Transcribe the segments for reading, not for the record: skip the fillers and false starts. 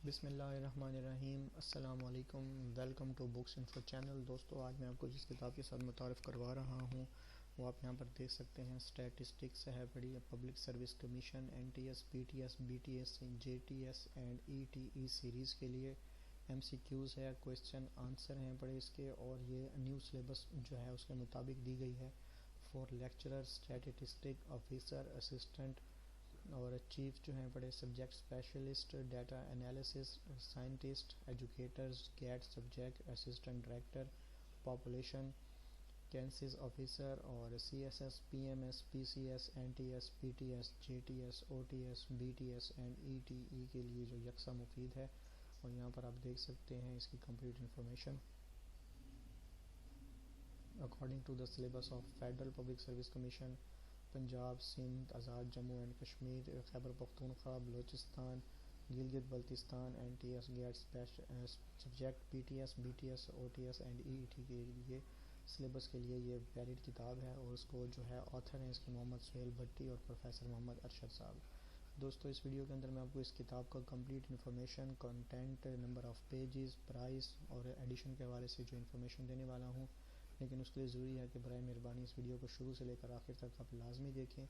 بسم اللہ الرحمن الرحیم۔ السلام علیکم، welcome to books info channel. دوستو آج میں آپ کو جس کتاب کے ساتھ متعارف کروا رہا ہوں وہ آپ یہاں پر دیکھ سکتے ہیں۔ اسٹیٹسٹکس ہے بڑی public service commission N T S P T S B T S J T S and E T E series کے لیے ایم سی کیوز ہے، کویسچن آنسر ہیں بڑے اس کے، اور یہ نیو سلیبس جو ہے اس کے مطابق دی گئی ہے four lecturer, statistic officer, assistant اور چیف جو ہیں بڑے subject specialist, data analysis scientist, educators, gate subject assistant director, population census officer, اور C S S, P M S, P C S, N T S, P T S, J T S, O T S, B T S and E T E کے لیے جو یکساں مفید ہے۔ اور یہاں پر آپ دیکھ سکتے ہیں اس کی complete information according to the syllabus of federal public service commission, Punjab, Sindh, Azad Jammu and Kashmir, Khyber Pakhtunkhwa, Balochistan, Gilgit Baltistan, N T S GAT subject, P T S, B T S, O T S and E T کے لیے سلیبس کے لیے یہ ویلڈ کتاب ہے، اور اس کو جو ہے آتھر ہیں اس کے محمد سہیل بھٹی اور پروفیسر محمد ارشد صاحب۔ دوستو اس ویڈیو کے اندر میں آپ کو اس کتاب کا complete information, content, number of pages, price اور ایڈیشن کے حوالے سے جو انفارمیشن دینے والا ہوں، لیکن اس کے لیے ضروری ہے کہ برائے مہربانی اس ویڈیو کو شروع سے لے کر آخر تک آپ لازمی دیکھیں،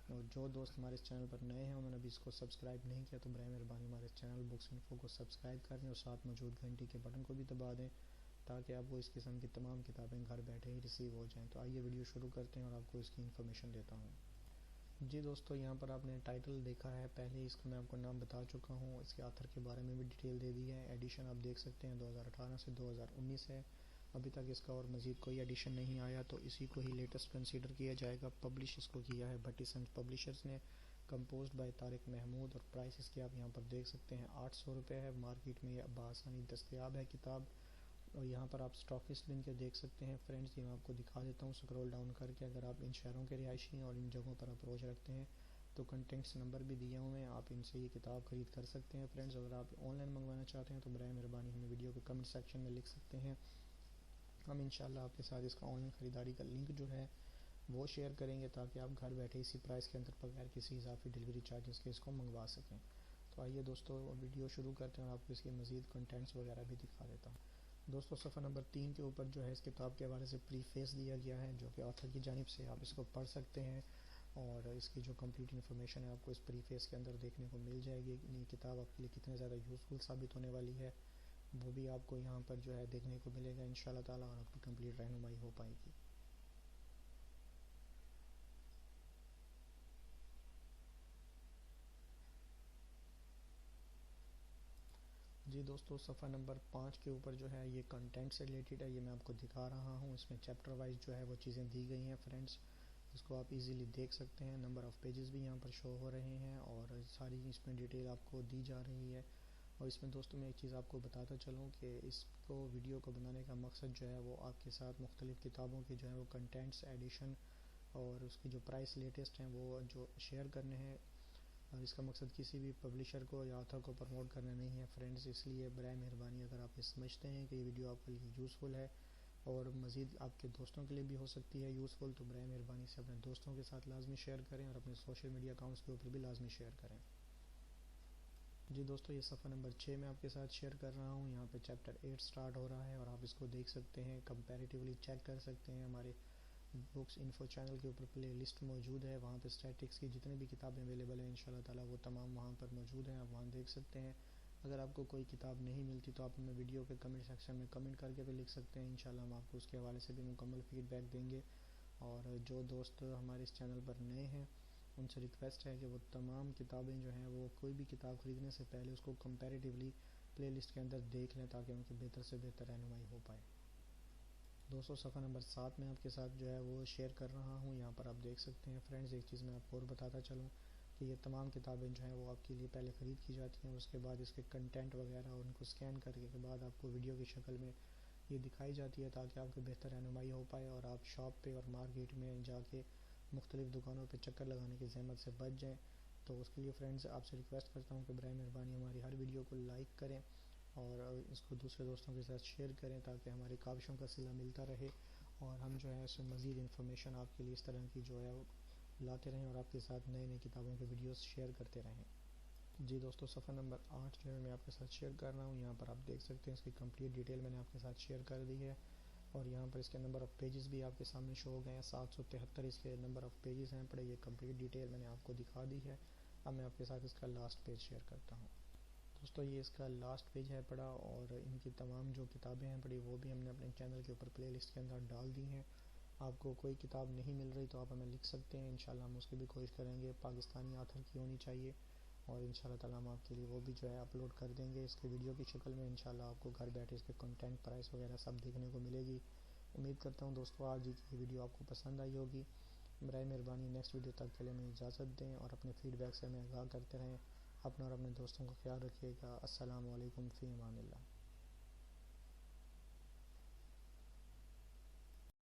اور جو دوست ہمارے اس چینل پر نئے ہیں انہوں نے ابھی اس کو سبسکرائب نہیں کیا تو برائے مہربانی ہمارے چینل بکس انفو کو سبسکرائب کریں اور ساتھ موجود گھنٹی کے بٹن کو بھی دبا دیں تاکہ آپ کو اس قسم کی تمام کتابیں گھر بیٹھے ہی ریسیو ہو جائیں۔ تو آئیے ویڈیو شروع کرتے ہیں اور آپ کو اس کی انفارمیشن دیتا ہوں۔ جی دوستو، یہاں پر آپ نے ٹائٹل دیکھا ہے، پہلے اس کا میں آپ کو نام بتا چکا ہوں، اس کے آتھر کے بارے میں بھی ڈیٹیل دے دی ہے۔ ایڈیشن آپ دیکھ سکتے ہیں 2018 سے 2019 ہے، ابھی تک اس کا اور مزید کوئی ایڈیشن نہیں آیا تو اسی کو ہی لیٹسٹ کنسیڈر کیا جائے گا۔ پبلش اس کو کیا ہے بھٹی سنجھ پبلشرز نے، کمپوزڈ بائی طارق محمود، اور پرائس اس کی آپ یہاں پر دیکھ سکتے ہیں 800 روپے ہے۔ مارکیٹ میں یہ بآسانی دستیاب ہے کتاب، اور یہاں پر آپ اسٹاکسٹ بن کے دیکھ سکتے ہیں۔ فرینڈز یہ میں آپ کو دکھا دیتا ہوں سکرول ڈاؤن کر کے، اگر آپ ان شہروں کے رہائشی ہیں اور ان جگہوں پر اپروچ رکھتے ہیں تو کنٹینٹس نمبر بھی دیے ہوئے ہیں، آپ ان سے یہ کتاب خرید کر سکتے ہیں۔ فرینڈز اگر آپ آن لائن منگوانا چاہتے ہیں تو برائے مہربانی ہمیں ویڈیو کے کمنٹ سیکشن میں لکھ سکتے ہیں، ہم انشاءاللہ آپ کے ساتھ اس کا آن لائن خریداری کا لنک جو ہے وہ شیئر کریں گے تاکہ آپ گھر بیٹھے اسی پرائس کے اندر بغیر کسی اضافی ڈیلیوری چارجز کے اس کو منگوا سکیں۔ تو آئیے دوستو ویڈیو شروع کرتے ہیں اور آپ کو اس کے مزید کنٹینٹس وغیرہ بھی دکھا دیتا ہوں۔ دوستو صفحہ نمبر 3 کے اوپر جو ہے اس کتاب کے حوالے سے پری فیس دیا گیا ہے جو کہ آتھر کی جانب سے، آپ اس کو پڑھ سکتے ہیں، اور اس کی جو کمپلیٹ انفارمیشن ہے آپ کو اس پری فیس کے اندر دیکھنے کو مل جائے گی۔ یہ کتاب آپ کے لیے کتنے زیادہ یوزفل ثابت ہونے والی ہے وہ بھی آپ کو یہاں پر جو ہے دیکھنے کو ملے گا انشاءاللہ تعالیٰ، اور آپ کی کمپلیٹ رہنمائی ہو پائے گی۔ جی دوستو صفحہ نمبر 5 کے اوپر جو ہے یہ کنٹینٹ سے ریلیٹڈ ہے، یہ میں آپ کو دکھا رہا ہوں، اس میں چیپٹر وائز جو ہے وہ چیزیں دی گئی ہیں فرینڈز، اس کو آپ ایزیلی دیکھ سکتے ہیں۔ نمبر آف پیجز بھی یہاں پر شو ہو رہے ہیں اور ساری اس میں ڈیٹیل آپ کو دی جا رہی ہے۔ اور اس میں دوستوں میں ایک چیز آپ کو بتاتا چلوں کہ اس کو ویڈیو کو بنانے کا مقصد جو ہے وہ آپ کے ساتھ مختلف کتابوں کے جو ہے وہ کنٹینٹس، ایڈیشن اور اس کی جو پرائس لیٹسٹ ہیں وہ جو شیئر کرنے ہیں، اور اس کا مقصد کسی بھی پبلشر کو یا آتھر کو پروموٹ کرنا نہیں ہے فرینڈز، اس لیے برائے مہربانی اگر آپ یہ سمجھتے ہیں کہ یہ ویڈیو آپ کے لیے یوزفل ہے اور مزید آپ کے دوستوں کے لیے بھی ہو سکتی ہے یوزفل، تو برائے مہربانی سے اپنے دوستوں کے ساتھ لازمی شیئر کریں اور اپنے سوشل میڈیا اکاؤنٹس کے اوپر بھی لازمی شیئر کریں۔ جی دوستو یہ صفحہ نمبر 6 میں آپ کے ساتھ شیئر کر رہا ہوں، یہاں پہ چیپٹر 8 سٹارٹ ہو رہا ہے اور آپ اس کو دیکھ سکتے ہیں، کمپیریٹیولی چیک کر سکتے ہیں۔ ہمارے بکس انفو چینل کے اوپر پلے لسٹ موجود ہے، وہاں پہ اسٹیٹکس کی جتنی بھی کتابیں اویلیبل ہیں انشاءاللہ تعالیٰ وہ تمام وہاں پر موجود ہیں، آپ وہاں دیکھ سکتے ہیں۔ اگر آپ کو کوئی کتاب نہیں ملتی تو آپ ہمیں ویڈیو کے کمنٹ سیکشن میں کمنٹ کر کے بھی لکھ سکتے ہیں، انشاءاللہ ہم آپ کو اس کے حوالے سے بھی مکمل فیڈ بیک دیں گے۔ اور جو دوست ہمارے اس چینل پر نئے ہیں ان سے ریکویسٹ ہے کہ وہ تمام کتابیں جو ہیں وہ کوئی بھی کتاب خریدنے سے پہلے اس کو کمپیریٹیولی پلے لسٹ کے اندر دیکھ لیں تاکہ ان کی بہتر سے بہتر رہنمائی ہو پائے۔ دوستو صفحہ نمبر 7 میں آپ کے ساتھ جو ہے وہ شیئر کر رہا ہوں، یہاں پر آپ دیکھ سکتے ہیں فرینڈز، ایک چیز میں آپ کو اور بتاتا چلوں کہ یہ تمام کتابیں جو ہیں وہ آپ کے لیے پہلے خرید کی جاتی ہیں، اس کے بعد اس کے کنٹینٹ وغیرہ اور ان کو سکین کرنے کے بعد آپ کو ویڈیو کی شکل میں یہ دکھائی جاتی ہے تاکہ آپ کی بہتر رہنمائی ہو پائے اور آپ شاپ پہ اور مارکیٹ میں جا کے مختلف دکانوں پہ چکر لگانے کی زحمت سے بچ جائیں۔ تو اس کے لیے فرینڈز آپ سے ریکویسٹ کرتا ہوں کہ برائے مہربانی ہماری ہر ویڈیو کو لائک کریں اور اس کو دوسرے دوستوں کے ساتھ شیئر کریں تاکہ ہماری کاوشوں کا صلہ ملتا رہے اور ہم جو ہے اس میں مزید انفارمیشن آپ کے لیے اس طرح کی جو ہے لاتے رہیں اور آپ کے ساتھ نئے نئے کتابوں کے ویڈیوز شیئر کرتے رہیں۔ جی دوستو، صفحہ نمبر 8 جو ہے میں آپ کے ساتھ شیئر کر رہا ہوں. یہاں پر آپ دیکھ سکتے ہیں اس کی کمپلیٹ ڈیٹیل میں نے آپ کے ساتھ شیئر کر دی ہے، اور یہاں پر اس کے نمبر آف پیجز بھی آپ کے سامنے شو ہو گئے ہیں. 773 اس کے نمبر آف پیجز ہیں پڑے. یہ کمپلیٹ ڈیٹیل میں نے آپ کو دکھا دی ہے. اب میں آپ کے ساتھ اس کا لاسٹ پیج شیئر کرتا ہوں. دوستو یہ اس کا لاسٹ پیج ہے پڑا، اور ان کی تمام جو کتابیں ہیں پڑی وہ بھی ہم نے اپنے چینل کے اوپر پلے لسٹ کے اندر ڈال دی ہیں. آپ کو کوئی کتاب نہیں مل رہی تو آپ ہمیں لکھ سکتے ہیں، انشاءاللہ ہم اس کی بھی کوشش کریں گے. پاکستانی آتھر کی ہونی چاہیے، اور انشاءاللہ تعالیٰ ہم آپ کے لیے وہ بھی جو ہے اپلوڈ کر دیں گے اس کے ویڈیو کی شکل میں. انشاءاللہ آپ کو گھر بیٹھے اس کے کنٹینٹ پرائس وغیرہ سب دیکھنے کو ملے گی. امید کرتا ہوں دوستو آج کی ویڈیو آپ کو پسند آئی ہوگی. برائے مہربانی نیکسٹ ویڈیو تک کے لیے ہمیں اجازت دیں، اور اپنے فیڈ بیک سے ہمیں آگاہ کرتے رہیں. اپنا اور اپنے دوستوں کا خیال رکھیے گا. السلام علیکم، فی امان اللہ.